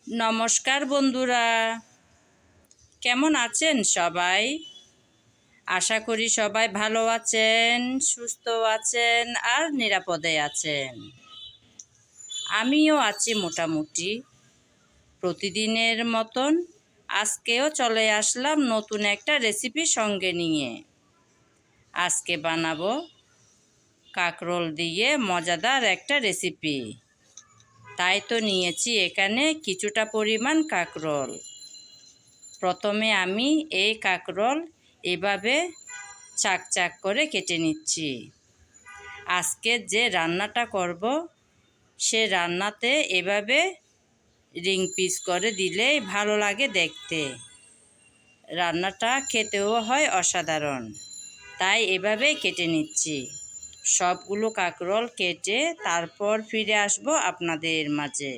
নমস্কার বন্ধুরা, কেমন আছেন সবাই? আশা করি সবাই ভালো আছেন, সুস্থ আছেন আর নিরাপদে আছেন। আমিও আছি মোটামুটি। প্রতিদিনের মতন আজকেও চলে আসলাম নতুন একটা রেসিপি সঙ্গে নিয়ে। আজকে বানাবো কাঁকরোল দিয়ে মজাদার একটা রেসিপি। তাই তো নিয়েছি এখানে কিছুটা পরিমাণ কাঁকরোল। প্রথমে আমি এই কাঁকরোল এভাবে চাক চাক করে কেটে নিচ্ছি। আজকে যে রান্নাটা করব সে রান্নাতে এভাবে রিং পিস করে দিলেই ভালো লাগে দেখতে। রান্নাটা খেতেও হয় অসাধারণ, তাই এভাবেই কেটে নিচ্ছি। সবগুলো কাঁকরোল কেটে তারপর ফিরে আসব আপনাদের মাঝে।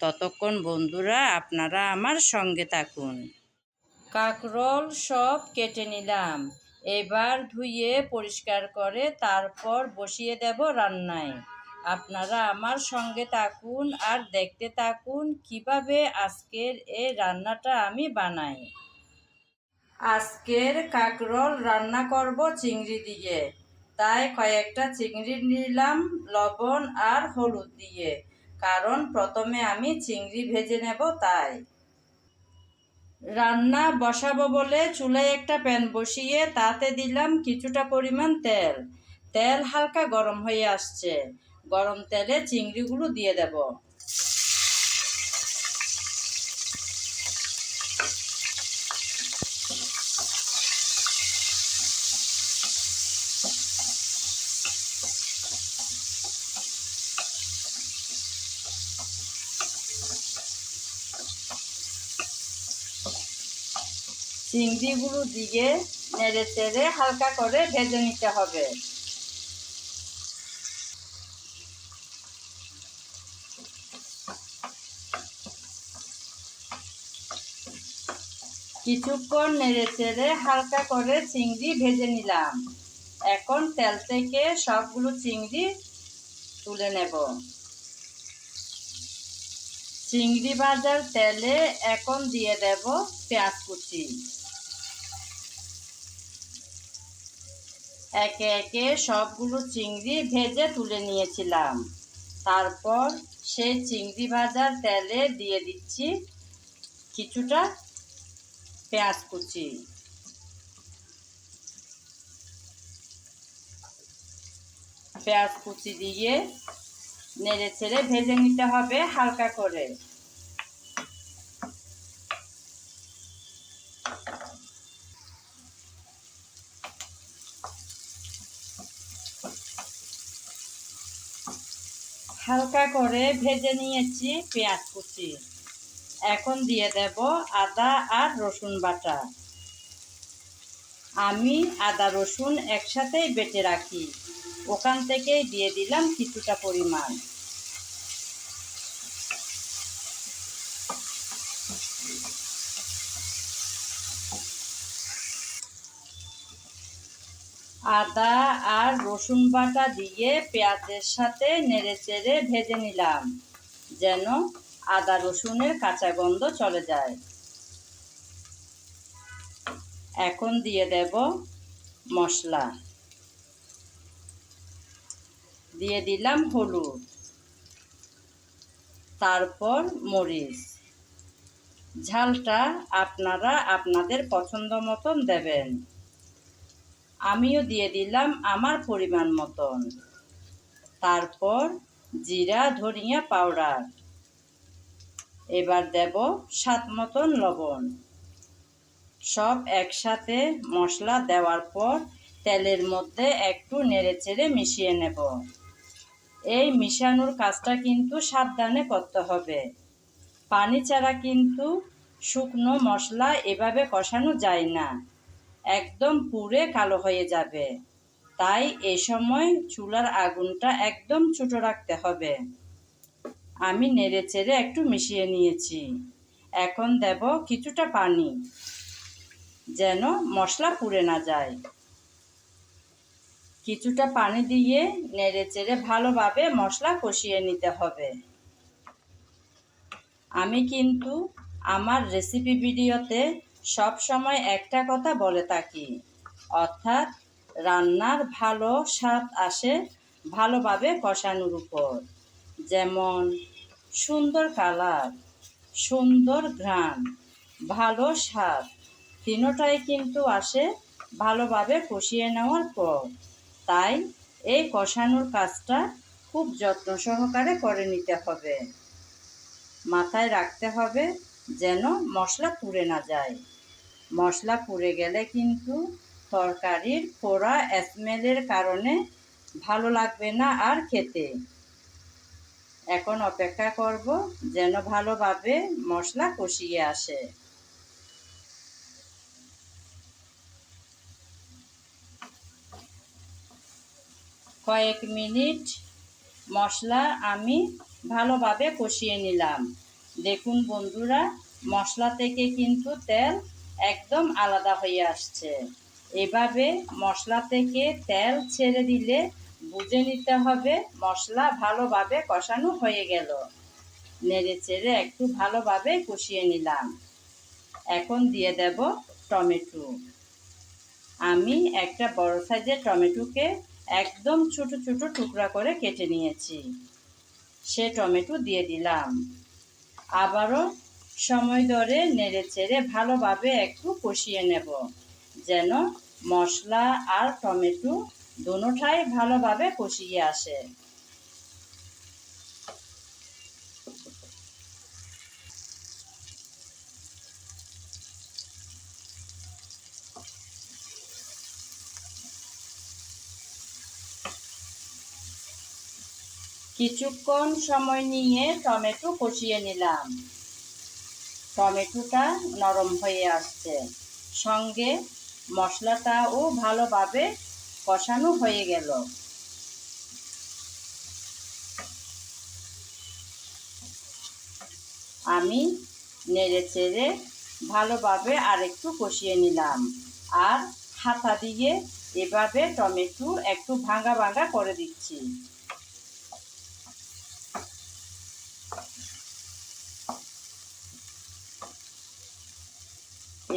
ততক্ষণ বন্ধুরা আপনারা আমার সঙ্গে থাকুন। কাঁকরোল সব কেটে নিলাম। এবার ধুয়ে পরিষ্কার করে তারপর বসিয়ে দেব রান্নায়। আপনারা আমার সঙ্গে থাকুন আর দেখতে থাকুন কিভাবে আজকের এই রান্নাটা আমি বানাই। আজকের কাঁকরোল রান্না করব চিংড়ি দিয়ে, তাই কয়েকটা চিংড়ি নিলাম লবণ আর হলুদ দিয়ে, কারণ প্রথমে আমি চিংড়ি ভেজে নেব তাই। রান্না বসাবো বলে চুলায় একটা প্যান বসিয়ে তাতে দিলাম কিছুটা পরিমাণ তেল। তেল হালকা গরম হয়ে আসছে। গরম তেলে চিংড়িগুলো দিয়ে দেব। চিংড়িগুলো দিয়ে নেড়ে চেড়ে হালকা করে ভেজে নিতে হবে। কিছুক্ষণ নেড়ে চেড়ে হালকা করে চিংড়ি ভেজে নিলাম। এখন তেল থেকে সবগুলো চিংড়ি তুলে নেব। চিংড়ি ভাজার তেলে এখন দিয়ে দেব পেঁয়াজ কুচি। একে একে সবগুলো চিংড়ি ভেজে তুলে নিয়েছিলাম। তারপর সেই চিংড়ি ভাজার তেলে দিয়ে দিচ্ছি কিছুটা পেঁয়াজ কুচি। পেঁয়াজ কুচি দিয়ে নেড়ে ছেড়ে ভেজে নিতে হবে হালকা করে। হালকা করে ভেজে নিয়েছি পেঁয়াজ কুচি। এখন দিয়ে দেব আদা আর রসুন বাটা। আমি আদা রসুন একসাথেই বেটে রাখি, ওখান থেকেই দিয়ে দিলাম কিছুটা পরিমাণ। আদা আর রসুন বাটা দিয়ে পেঁয়াজের সাথে নেড়ে চেড়ে ভেজে নিলাম, যেন আদা রসুনের কাঁচা গন্ধ চলে যায়। এখন দিয়ে দেব মশলা। দিয়ে দিলাম হলুদ, তারপর মরিচ। ঝালটা আপনারা আপনাদের পছন্দ মতন দেবেন। আমিও দিয়ে দিলাম আমার পরিমাণ মতন। তারপর জিরা ধনিয়া পাউডার। এবার দেব স্বাদ মতন লবণ। সব একসাথে মশলা দেওয়ার পর তেলের মধ্যে একটু নেড়েচেড়ে মিশিয়ে নেব। এই মিশানোর কাজটা কিন্তু সাবধানে করতে হবে। পানি ছাড়া কিন্তু শুকনো মশলা এভাবে কষানো যায় না, একদম পুড়ে কালো হয়ে যাবে। তাই এই সময় চুলার আগুনটা একদম ছোট রাখতে হবে। আমি নেড়েচেড়ে একটু মিশিয়ে নিয়েছি। এখন দেব কিছুটা পানি, যেন মশলা পুড়ে না যায়। কিছুটা পানি দিয়ে নেড়েচেড়ে ভালোভাবে মশলা কষিয়ে নিতে হবে। আমি কিন্তু আমার রেসিপি ভিডিওতে সব সময় একটা কথা বলে থাকি, অর্থাৎ রান্নার ভালো স্বাদ আসে ভালোভাবে কষানোর উপর। যেমন সুন্দর কালার, সুন্দর ঘ্রাণ, ভালো স্বাদ, তিনোটাই কিন্তু আসে ভালোভাবে কষিয়ে নেওয়ার পর। তাই এই কষানোর কাজটা খুব যত্ন সহকারে করে নিতে হবে। মাথায় রাখতে হবে যেন মশলা পুড়ে না যায়। মশলা পুড়ে গেলে কিন্তু তরকারির পোড়া স্মেলের কারণে ভালো লাগবে না আর খেতে। এখন অপেক্ষা করব যেন ভালোভাবে মশলা কষিয়ে আসে। কয়েক মিনিট মশলা আমি ভালোভাবে কষিয়ে নিলাম। দেখুন বন্ধুরা, মশলা থেকে কিন্তু তেল একদম আলাদা হয়ে আসছে। এভাবে মশলা থেকে তেল ছেড়ে দিলে বুঝে নিতে হবে মশলা ভালোভাবে কষানো হয়ে গেল। নেড়ে চেড়ে একটু ভালোভাবে কষিয়ে নিলাম। এখন দিয়ে দেব টমেটো। আমি একটা বড় সাইজের টমেটোকে একদম ছোট ছোট টুকরা করে কেটে নিয়েছি। সে টমেটো দিয়ে দিলাম। আবারও সময় ধরে নেড়ে চেড়ে ভালোভাবে একটু কষিয়ে নেব, যেন মশলা আর টমেটো দুটোটাই ভালোভাবে কষিয়ে আসে। কিছুক্ষণ সময় নিয়ে টমেটো কষিয়ে নিলাম। টমেটোটা নরম হয়ে আসছে, সঙ্গে মশলাটাও ভালোভাবে কষানো হয়ে গেল। আমি নেড়ে চেড়ে ভালোভাবে আরেকটু কষিয়ে নিলাম আর হাতা দিয়ে এভাবে টমেটো একটু ভাঙা ভাঙা করে দিচ্ছি।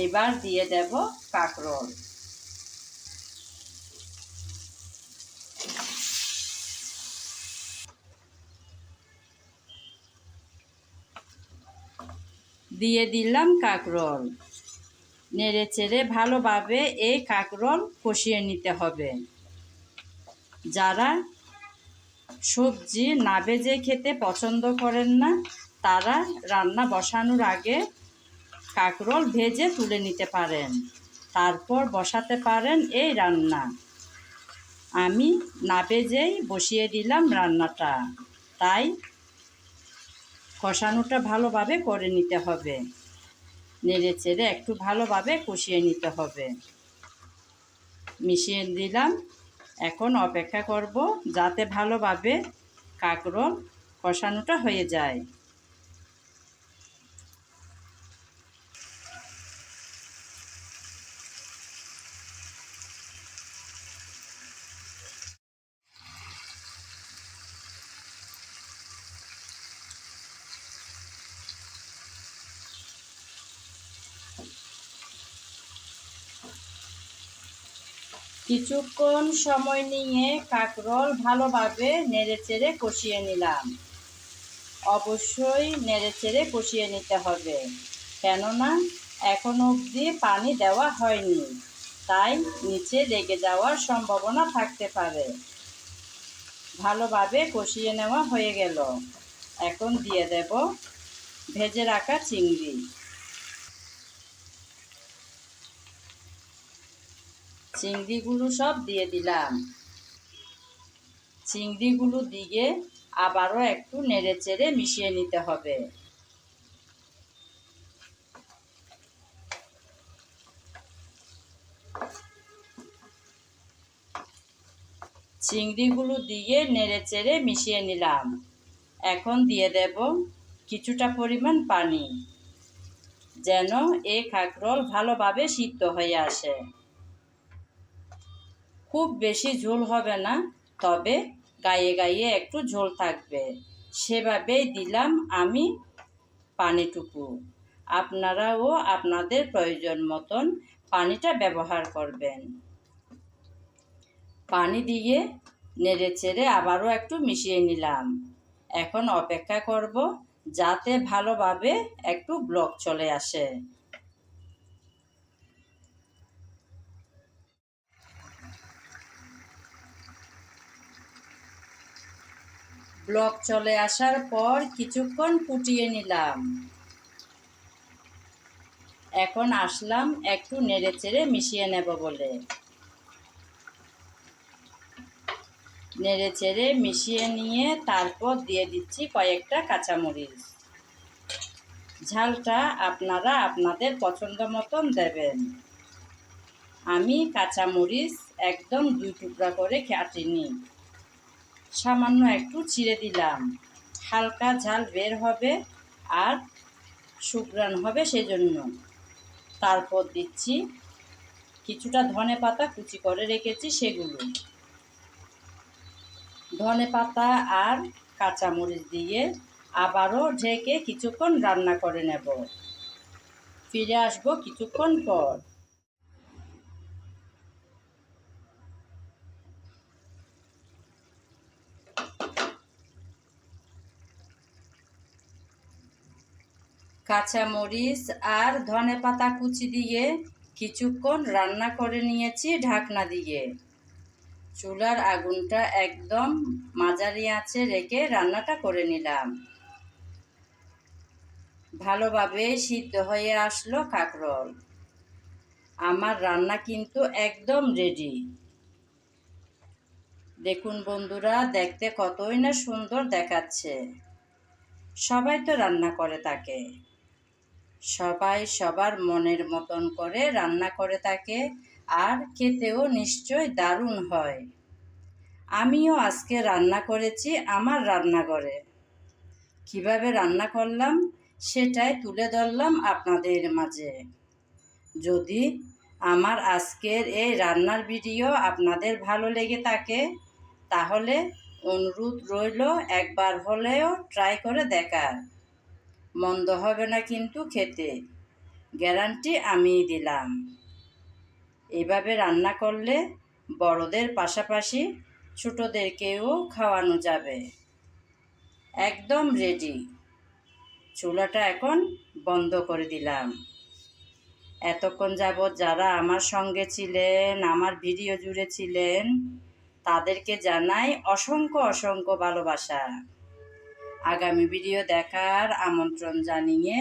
এবার দিয়ে দেব কাঁকরোল। দিয়ে দিলাম কাঁকরোল। নেড়ে চেড়ে ভালোভাবে এই কাঁকরোল কষিয়ে নিতে হবে। যারা সবজি না ভেজে খেতে পছন্দ করেন না, তারা রান্না বসানোর আগে কাঁকরোল ভেজে তুলে নিতে পারেন, তারপর বসাতে পারেন এই রান্না। আমি না ভেজেই বসিয়ে দিলাম রান্নাটা, তাই কষানোটা ভালোভাবে করে নিতে হবে। নেড়ে চেড়ে একটু ভালোভাবে কষিয়ে নিতে হবে। মিশিয়ে দিলাম। এখন অপেক্ষা করব যাতে ভালোভাবে কাঁকরোল কষানোটা হয়ে যায়। কিছুক্ষণ সময় নিয়ে কাঁকরোল ভালোভাবে নেড়েচেড়ে কষিয়ে নিলাম। অবশ্যই নেড়েচেড়ে কষিয়ে নিতে হবে, কেননা এখনো অবধি পানি দেওয়া হয়নি, তাই নিচে লেগে যাওয়ার সম্ভাবনা থাকতে পারে। ভালোভাবে কষিয়ে নেওয়া হয়ে গেল। এখন দিয়ে দেব ভেজে রাখা চিংড়ি। চিংড়িগুলো সব দিয়ে দিলাম। চিংড়িগুলো দিয়ে আবারও একটু নেড়েচেড়ে মিশিয়ে নিতে হবে। চিংড়িগুলো দিয়ে নেড়েচেড়ে মিশিয়ে নিলাম। এখন দিয়ে দেব কিছুটা পরিমাণ পানি, যেন এই কাঁকরোল ভালোভাবে সিদ্ধ হয়ে আসে। খুব বেশি ঝোল হবে না, তবে গায়ে গায়ে একটু ঝোল থাকবে, সেভাবেই দিলাম আমি পানিটুকু। আপনারাও আপনাদের প্রয়োজন মতন পানিটা ব্যবহার করবেন। পানি দিয়ে নেড়েচেড়ে আবারও একটু মিশিয়ে নিলাম। এখন অপেক্ষা করব যাতে ভালোভাবে একটু ব্লক চলে আসে। ব্লক চলে আসার পর কিছুক্ষণ ফুটিয়ে নিলাম। এখন আসলাম একটু নেড়েচেড়ে মিশিয়ে নেব বলে। নেড়েচেড়ে মিশিয়ে নিয়ে তারপর দিয়ে দিচ্ছি কয়েকটা কাঁচামরিচ। ঝালটা আপনারা আপনাদের পছন্দ মতন দেবেন। আমি কাঁচামরিচ একদম 2 টুকরা করে কাটিনি, সামান্য একটু চিড়ে দিলাম। হালকা ঝাল বের হবে আর সুঘ্রাণ হবে সেজন্য। তারপর দিচ্ছি কিছুটা ধনেপাতা কুচি করে রেখেছি সেগুলো। ধনেপাতা আর কাঁচামরিচ দিয়ে আবারও ঢেকে কিছুক্ষণ রান্না করে নেব। ফিরে আসবো কিছুক্ষণ পর। কাঁচামরিচ আর ধনেপাতা কুচি দিয়ে কিছুক্ষণ রান্না করে নিয়েছি ঢাকনা দিয়ে। চুলার আগুনটা একদম মাঝারি আঁচে রেখে রান্নাটা করে নিলাম। ভালোভাবে সিদ্ধ হয়ে আসলো কাঁকরোল। আমার রান্না কিন্তু একদম রেডি। দেখুন বন্ধুরা, দেখতে কতই না সুন্দর দেখাচ্ছে। সবাই তো রান্না করে থাকে, সবাই সবার মনের মতন করে রান্না করে থাকে, আর খেতেও নিশ্চয় দারুণ হয়। আমিও আজকে রান্না করেছি আমার রান্নাঘরে। কিভাবে রান্না করলাম সেটাই তুলে ধরলাম আপনাদের মাঝে। যদি আমার আজকের এই রান্নার ভিডিও আপনাদের ভালো লেগে থাকে তাহলে অনুরোধ রইল একবার হলেও ট্রাই করে দেখার। মন্দ হবে না কিন্তু খেতে, গ্যারান্টি আমিই দিলাম। এভাবে রান্না করলে বড়দের পাশাপাশি ছোটদেরকেও খাওয়ানো যাবে। একদম রেডি। চুলাটা এখন বন্ধ করে দিলাম। এতক্ষণ যাবৎ যারা আমার সঙ্গে ছিলেন, আমার ভিডিও জুড়ে ছিলেন, তাদেরকে জানাই অসংখ্য অসংখ্য ভালোবাসা। আগামী ভিডিও দেখার আমন্ত্রণ জানিয়ে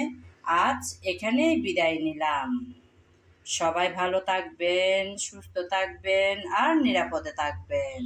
আজ এখানেই বিদায় নিলাম। সবাই ভালো থাকবেন, সুস্থ থাকবেন আর নিরাপদে থাকবেন।